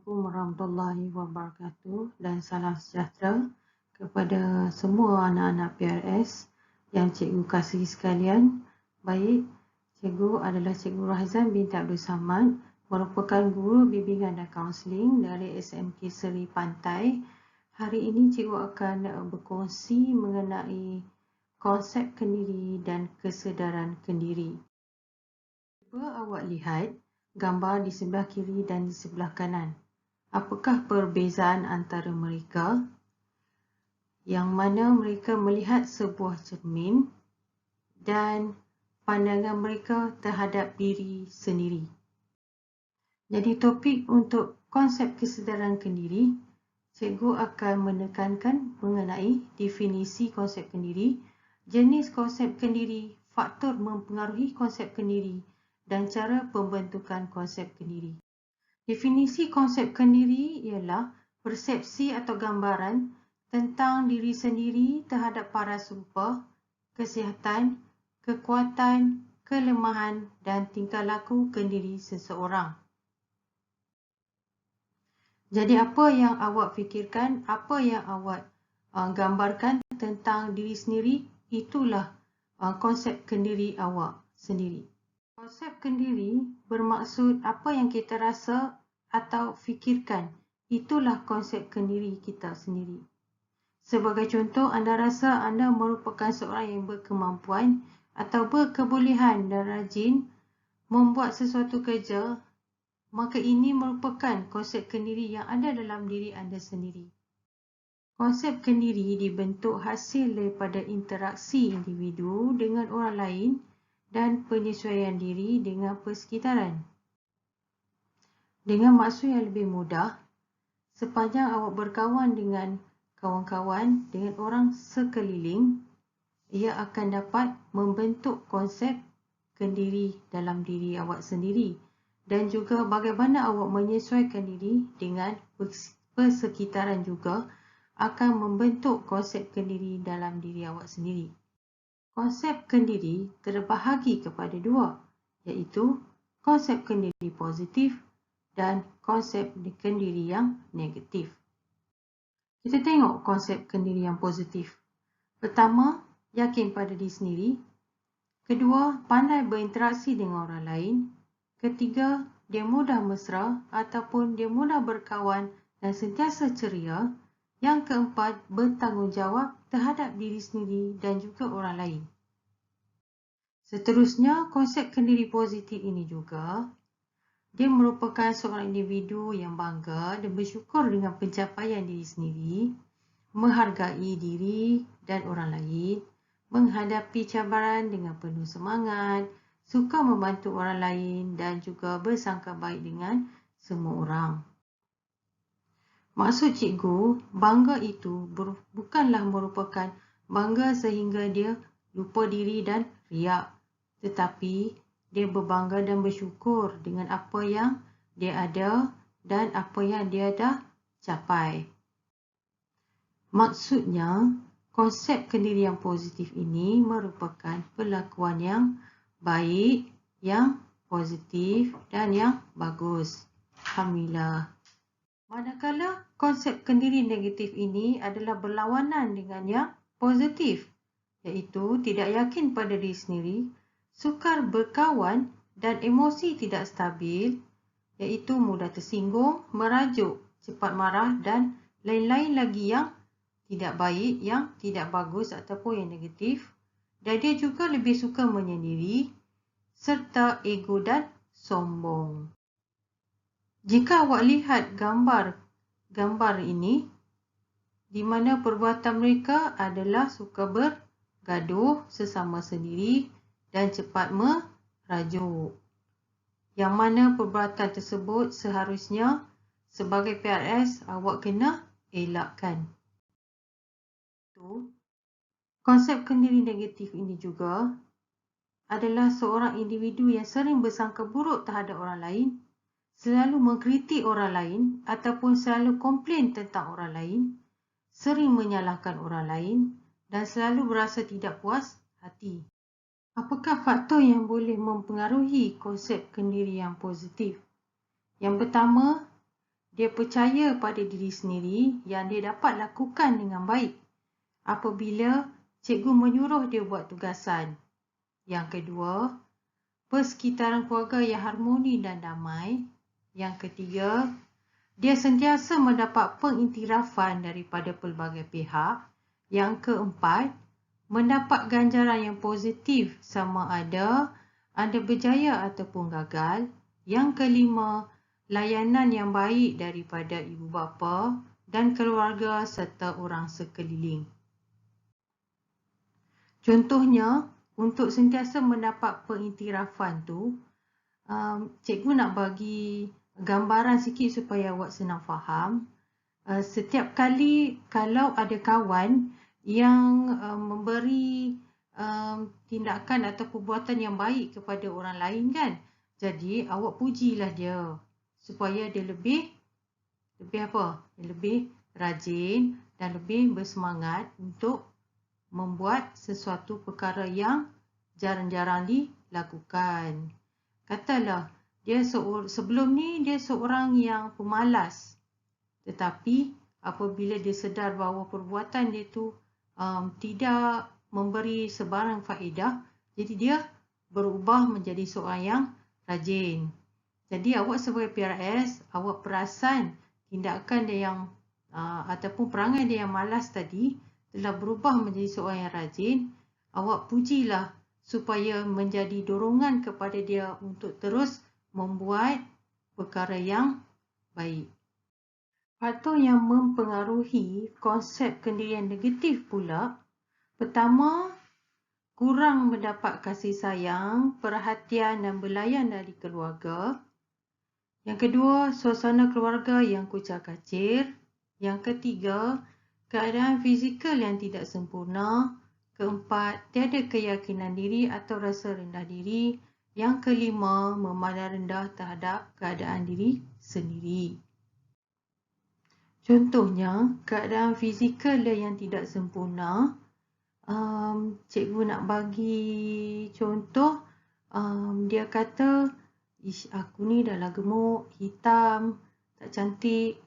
Assalamualaikum warahmatullahi wabarakatuh dan salam sejahtera kepada semua anak-anak PRS yang cikgu kasihi sekalian. Baik, cikgu adalah Cikgu Rahzan binti Abdul Samad, merupakan guru bimbingan dan kaunseling dari SMK Seri Pantai. Hari ini cikgu akan berkongsi mengenai konsep kendiri dan kesedaran kendiri. Cuba awak lihat gambar di sebelah kiri dan di sebelah kanan. Apakah perbezaan antara mereka? Yang mana mereka melihat sebuah cermin dan pandangan mereka terhadap diri sendiri. Jadi topik untuk konsep kesedaran kendiri, cikgu akan menekankan mengenai definisi konsep kendiri, jenis konsep kendiri, faktor mempengaruhi konsep kendiri, dan cara pembentukan konsep kendiri. Definisi konsep kendiri ialah persepsi atau gambaran tentang diri sendiri terhadap paras rupa, kesihatan, kekuatan, kelemahan dan tingkah laku kendiri seseorang. Jadi apa yang awak fikirkan, apa yang awak gambarkan tentang diri sendiri, itulah konsep kendiri awak sendiri. Konsep kendiri bermaksud apa yang kita rasa atau fikirkan. Itulah konsep kendiri kita sendiri. Sebagai contoh, anda rasa anda merupakan seorang yang berkemampuan atau berkebolehan dan rajin membuat sesuatu kerja, maka ini merupakan konsep kendiri yang ada dalam diri anda sendiri. Konsep kendiri dibentuk hasil daripada interaksi individu dengan orang lain dan penyesuaian diri dengan persekitaran. Dengan maksud yang lebih mudah, sepanjang awak berkawan dengan kawan-kawan, dengan orang sekeliling, ia akan dapat membentuk konsep kendiri dalam diri awak sendiri dan juga bagaimana awak menyesuaikan diri dengan persekitaran juga akan membentuk konsep kendiri dalam diri awak sendiri. Konsep kendiri terbahagi kepada dua, iaitu konsep kendiri positif dan konsep kendiri yang negatif. Kita tengok konsep kendiri yang positif. Pertama, yakin pada diri sendiri. Kedua, pandai berinteraksi dengan orang lain. Ketiga, dia mudah mesra ataupun dia mudah berkawan dan sentiasa ceria. Yang keempat, bertanggungjawab terhadap diri sendiri dan juga orang lain. Seterusnya, konsep kendiri positif ini juga, dia merupakan seorang individu yang bangga dan bersyukur dengan pencapaian diri sendiri, menghargai diri dan orang lain, menghadapi cabaran dengan penuh semangat, suka membantu orang lain dan juga bersangka baik dengan semua orang. Maksud cikgu, bangga itu bukanlah merupakan bangga sehingga dia lupa diri dan riak, tetapi dia berbangga dan bersyukur dengan apa yang dia ada dan apa yang dia dah capai. Maksudnya, konsep kendiri yang positif ini merupakan perlakuan yang baik, yang positif dan yang bagus. Alhamdulillah. Manakala konsep kendiri negatif ini adalah berlawanan dengan yang positif, iaitu tidak yakin pada diri sendiri, sukar berkawan dan emosi tidak stabil, iaitu mudah tersinggung, merajuk, cepat marah dan lain-lain lagi yang tidak baik, yang tidak bagus ataupun yang negatif. Dan dia juga lebih suka menyendiri serta ego dan sombong. Jika awak lihat gambar ini, di mana perbuatan mereka adalah suka bergaduh sesama sendiri dan cepat merajuk. Yang mana perbuatan tersebut seharusnya sebagai PRS awak kena elakkan. Konsep kendiri negatif ini juga adalah seorang individu yang sering bersangka buruk terhadap orang lain, selalu mengkritik orang lain ataupun selalu komplain tentang orang lain, sering menyalahkan orang lain dan selalu berasa tidak puas hati. Apakah faktor yang boleh mempengaruhi konsep kendiri yang positif? Yang pertama, dia percaya pada diri sendiri yang dia dapat lakukan dengan baik apabila cikgu menyuruh dia buat tugasan. Yang kedua, persekitaran keluarga yang harmoni dan damai. Yang ketiga, dia sentiasa mendapat pengiktirafan daripada pelbagai pihak. Yang keempat, mendapat ganjaran yang positif sama ada anda berjaya ataupun gagal. Yang kelima, layanan yang baik daripada ibu bapa dan keluarga serta orang sekeliling. Contohnya, untuk sentiasa mendapat pengiktirafan tu, cikgu nak bagi gambaran sikit supaya awak senang faham. Setiap kali kalau ada kawan yang memberi tindakan atau perbuatan yang baik kepada orang lain kan, jadi awak pujilah dia supaya dia lebih lebih rajin dan lebih bersemangat untuk membuat sesuatu perkara yang jarang-jarang dilakukan. Katalah sebelum ni dia seorang yang pemalas, tetapi apabila dia sedar bahawa perbuatan dia tu tidak memberi sebarang faedah, jadi dia berubah menjadi seorang yang rajin. Jadi awak sebagai PRS, awak perasan tindakan dia yang ataupun perangai dia yang malas tadi telah berubah menjadi seorang yang rajin, awak pujilah supaya menjadi dorongan kepada dia untuk terus membuat perkara yang baik. Faktor yang mempengaruhi konsep kendirian negatif pula, pertama, kurang mendapat kasih sayang, perhatian dan belayan dari keluarga. Yang kedua, suasana keluarga yang kucar-kacir. Yang ketiga, keadaan fizikal yang tidak sempurna. Keempat, tiada keyakinan diri atau rasa rendah diri. Yang kelima, memandang rendah terhadap keadaan diri sendiri. Contohnya, keadaan fizikal yang tidak sempurna. Cikgu nak bagi contoh, dia kata, aku ni dah lah gemuk, hitam, tak cantik.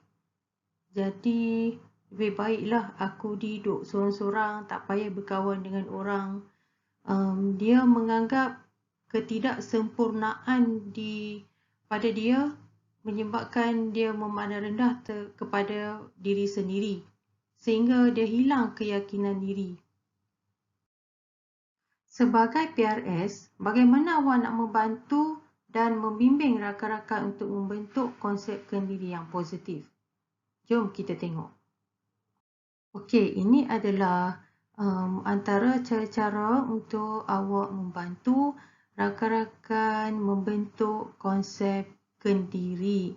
Jadi, lebih baiklah aku duduk sorang-sorang, tak payah berkawan dengan orang. Dia menganggap ketidaksempurnaan pada dia menyebabkan dia memandang rendah kepada diri sendiri. Sehingga dia hilang keyakinan diri. Sebagai PRS, bagaimana awak nak membantu dan membimbing rakan-rakan untuk membentuk konsep kendiri yang positif? Jom kita tengok. Okey, ini adalah antara cara-cara untuk awak membantu rakan-rakan membentuk konsep kendiri.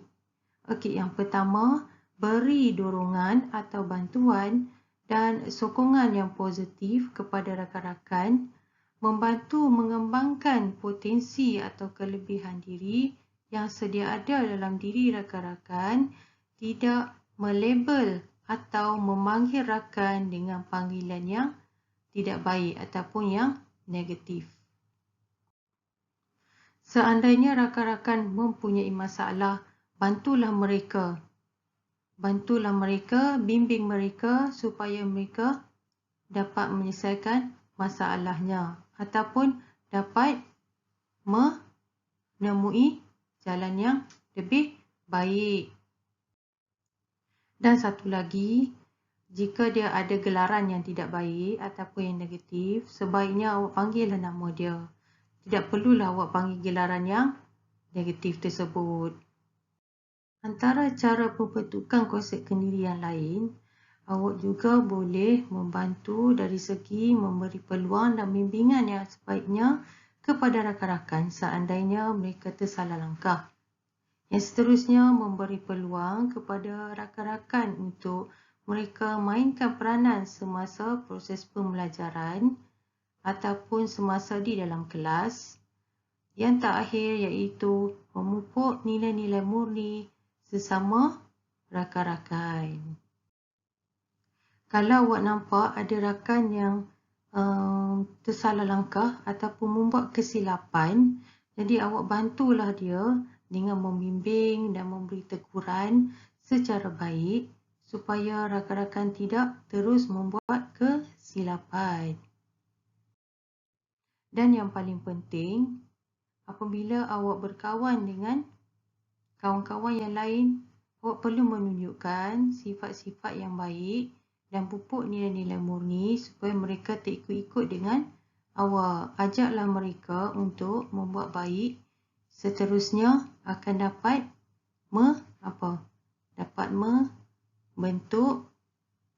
Okey, yang pertama, beri dorongan atau bantuan dan sokongan yang positif kepada rakan-rakan, membantu mengembangkan potensi atau kelebihan diri yang sedia ada dalam diri rakan-rakan, tidak melabel atau memanggil rakan dengan panggilan yang tidak baik ataupun yang negatif. Seandainya rakan-rakan mempunyai masalah, bantulah mereka. Bimbing mereka supaya mereka dapat menyelesaikan masalahnya ataupun dapat menemui jalan yang lebih baik. Dan satu lagi, jika dia ada gelaran yang tidak baik ataupun yang negatif, sebaiknya awak panggillah nama dia. Tidak perlulah awak panggil gelaran yang negatif tersebut. Antara cara pembentukan konsep kendiri yang lain, awak juga boleh membantu dari segi memberi peluang dan bimbingan yang sebaiknya kepada rakan-rakan seandainya mereka tersalah langkah. Yang seterusnya, memberi peluang kepada rakan-rakan untuk mereka mainkan peranan semasa proses pembelajaran ataupun semasa di dalam kelas. Yang terakhir iaitu memupuk nilai-nilai murni sesama rakan-rakan. Kalau awak nampak ada rakan yang tersalah langkah ataupun membuat kesilapan, jadi awak bantulah dia dengan membimbing dan memberi teguran secara baik supaya rakan-rakan tidak terus membuat kesilapan. Dan yang paling penting, apabila awak berkawan dengan kawan-kawan yang lain, awak perlu menunjukkan sifat-sifat yang baik dan pupuk nilai-nilai murni supaya mereka terikut-ikut dengan awak. Ajaklah mereka untuk membuat baik, seterusnya akan dapat membentuk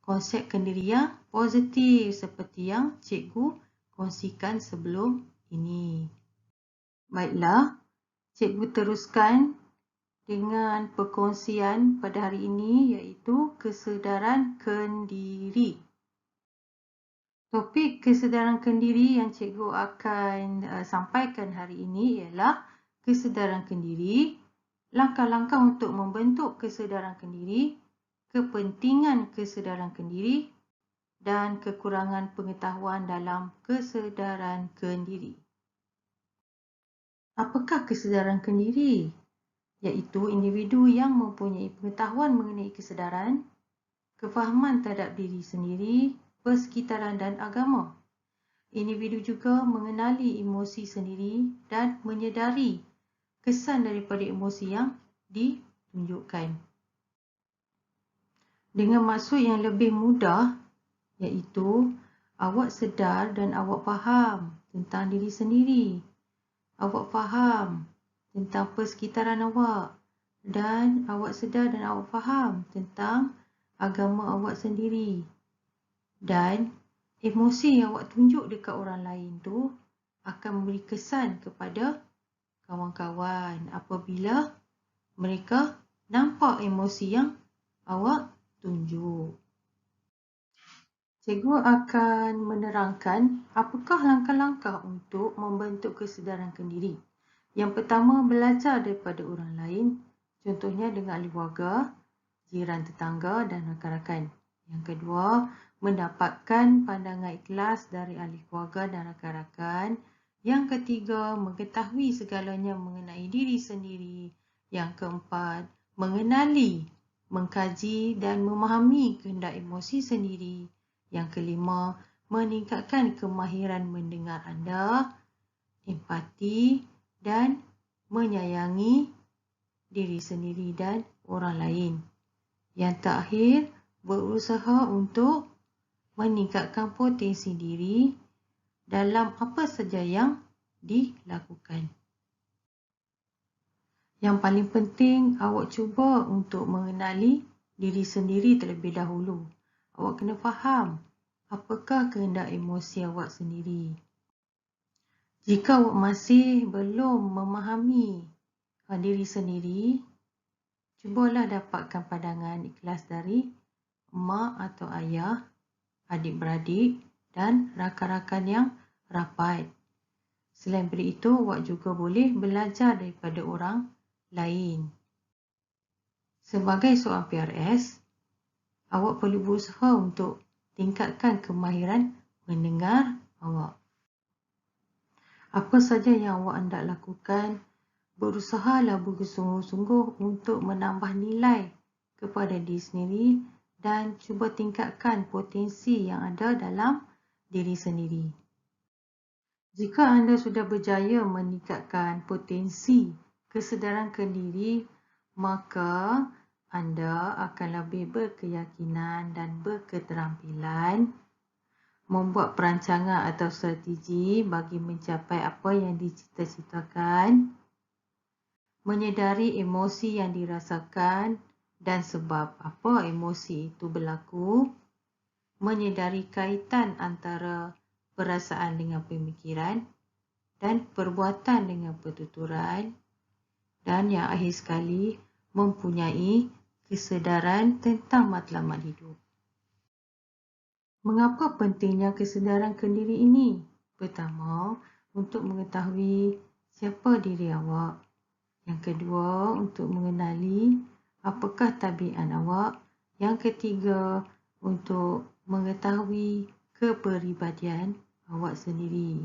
konsep kendirian positif seperti yang cikgu kongsikan sebelum ini. Baiklah, cikgu teruskan dengan perkongsian pada hari ini iaitu kesedaran kendiri. Topik kesedaran kendiri yang cikgu akan sampaikan hari ini ialah kesedaran kendiri, langkah-langkah untuk membentuk kesedaran kendiri, kepentingan kesedaran kendiri dan kekurangan pengetahuan dalam kesedaran kendiri. Apakah kesedaran kendiri? Iaitu individu yang mempunyai pengetahuan mengenai kesedaran, kefahaman terhadap diri sendiri, persekitaran dan agama. Individu juga mengenali emosi sendiri dan menyedari kesan daripada emosi yang ditunjukkan. Dengan maksud yang lebih mudah, iaitu awak sedar dan awak faham tentang diri sendiri. Awak faham tentang persekitaran awak dan awak sedar dan awak faham tentang agama awak sendiri. Dan emosi yang awak tunjuk dekat orang lain tu akan memberi kesan kepada kawan-kawan apabila mereka nampak emosi yang awak tunjuk. Cikgu akan menerangkan apakah langkah-langkah untuk membentuk kesedaran kendiri. Yang pertama, belajar daripada orang lain, contohnya dengan ahli keluarga, jiran tetangga dan rakan-rakan. Yang kedua, mendapatkan pandangan ikhlas dari ahli keluarga dan rakan-rakan. Yang ketiga, mengetahui segalanya mengenai diri sendiri. Yang keempat, mengenali, mengkaji dan memahami kehendak emosi sendiri. Yang kelima, meningkatkan kemahiran mendengar anda, empati dan menyayangi diri sendiri dan orang lain. Yang terakhir, berusaha untuk meningkatkan potensi diri dalam apa saja yang dilakukan. Yang paling penting, awak cuba untuk mengenali diri sendiri terlebih dahulu. Awak kena faham apakah kehendak emosi awak sendiri. Jika awak masih belum memahami diri sendiri, cubalah dapatkan pandangan ikhlas dari mak atau ayah, adik-beradik dan rakan-rakan yang rapat. Selain daripada itu, awak juga boleh belajar daripada orang lain. Sebagai seorang PRS, awak perlu berusaha untuk tingkatkan kemahiran mendengar awak. Apa saja yang awak hendak lakukan, berusahalah bersungguh-sungguh untuk menambah nilai kepada diri sendiri dan cuba tingkatkan potensi yang ada dalam diri sendiri. Jika anda sudah berjaya meningkatkan potensi kesedaran kendiri, maka anda akan lebih berkeyakinan dan berketerampilan membuat perancangan atau strategi bagi mencapai apa yang dicita-citakan, menyedari emosi yang dirasakan dan sebab apa emosi itu berlaku, menyedari kaitan antara perasaan dengan pemikiran dan perbuatan dengan pertuturan, dan yang akhir sekali, mempunyai kesedaran tentang matlamat hidup. Mengapa pentingnya kesedaran kendiri ini? Pertama, untuk mengetahui siapa diri awak. Yang kedua, untuk mengenali apakah tabiat awak. Yang ketiga, untuk mengetahui kepribadian awak sendiri.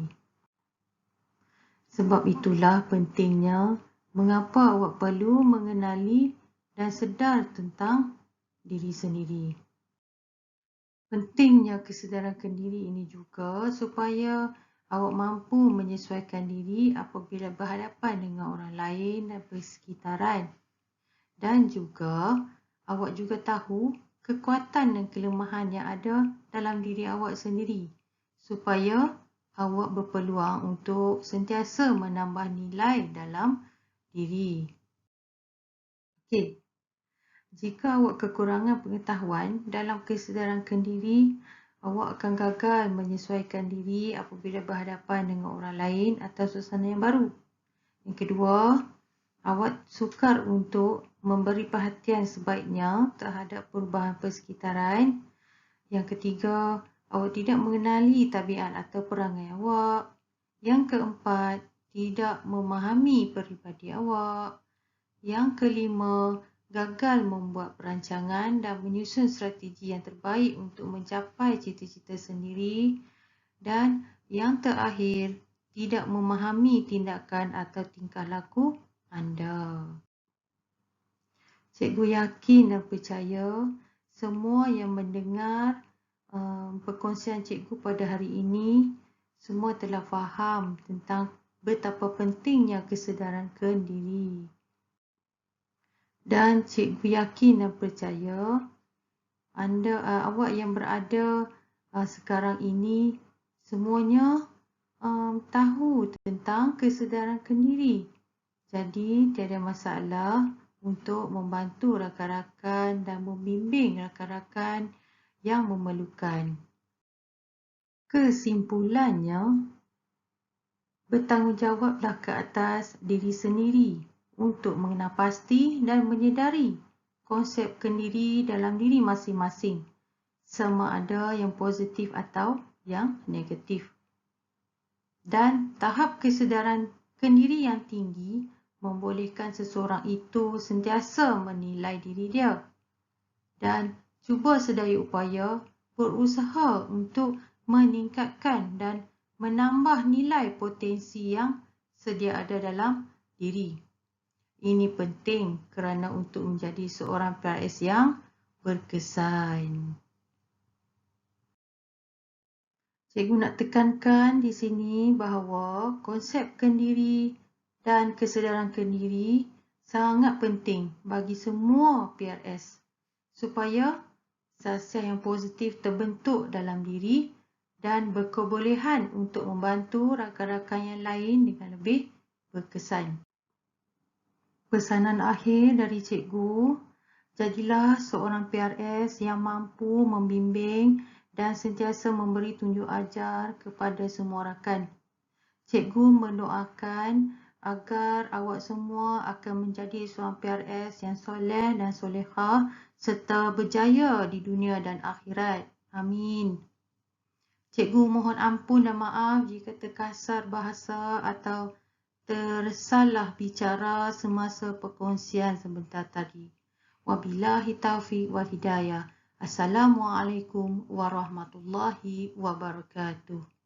Sebab itulah pentingnya mengapa awak perlu mengenali dan sedar tentang diri sendiri. Pentingnya kesedaran diri ini juga supaya awak mampu menyesuaikan diri apabila berhadapan dengan orang lain dan persekitaran. Dan juga awak juga tahu kekuatan dan kelemahan yang ada dalam diri awak sendiri supaya awak berpeluang untuk sentiasa menambah nilai dalam diri. Okey. Jika awak kekurangan pengetahuan dalam kesedaran diri, awak akan gagal menyesuaikan diri apabila berhadapan dengan orang lain atau suasana yang baru. Yang kedua, awak sukar untuk memberi perhatian sebaiknya terhadap perubahan persekitaran. Yang ketiga, awak tidak mengenali tabiat atau perangai awak. Yang keempat, tidak memahami peribadi awak. Yang kelima, gagal membuat perancangan dan menyusun strategi yang terbaik untuk mencapai cita-cita sendiri. Dan yang terakhir, tidak memahami tindakan atau tingkah laku anda. Cikgu yakin dan percaya semua yang mendengar perkongsian cikgu pada hari ini semua telah faham tentang betapa pentingnya kesedaran diri. Dan cikgu yakin dan percaya awak yang berada sekarang ini semuanya tahu tentang kesedaran diri. Jadi tiada masalah untuk membantu rakan-rakan dan membimbing rakan-rakan yang memerlukan. Kesimpulannya, bertanggungjawablah ke atas diri sendiri untuk mengenal pasti dan menyedari konsep diri dalam diri masing-masing, sama ada yang positif atau yang negatif. Dan tahap kesedaran diri yang tinggi membolehkan seseorang itu sentiasa menilai diri dia dan cuba sedaya upaya berusaha untuk meningkatkan dan menambah nilai potensi yang sedia ada dalam diri. Ini penting kerana untuk menjadi seorang PRS yang berkesan. Cikgu nak tekankan di sini bahawa konsep diri dan kesedaran diri sangat penting bagi semua PRS supaya sasiah yang positif terbentuk dalam diri dan berkebolehan untuk membantu rakan-rakan yang lain dengan lebih berkesan. Pesanan akhir dari cikgu, jadilah seorang PRS yang mampu membimbing dan sentiasa memberi tunjuk ajar kepada semua rakan. Cikgu mendoakan agar awak semua akan menjadi seorang PRS yang soleh dan solehah serta berjaya di dunia dan akhirat. Amin. Cikgu mohon ampun dan maaf jika terkasar bahasa atau tersalah bicara semasa perkongsian sebentar tadi. Wabillahi taufiq wal hidayah. Assalamualaikum warahmatullahi wabarakatuh.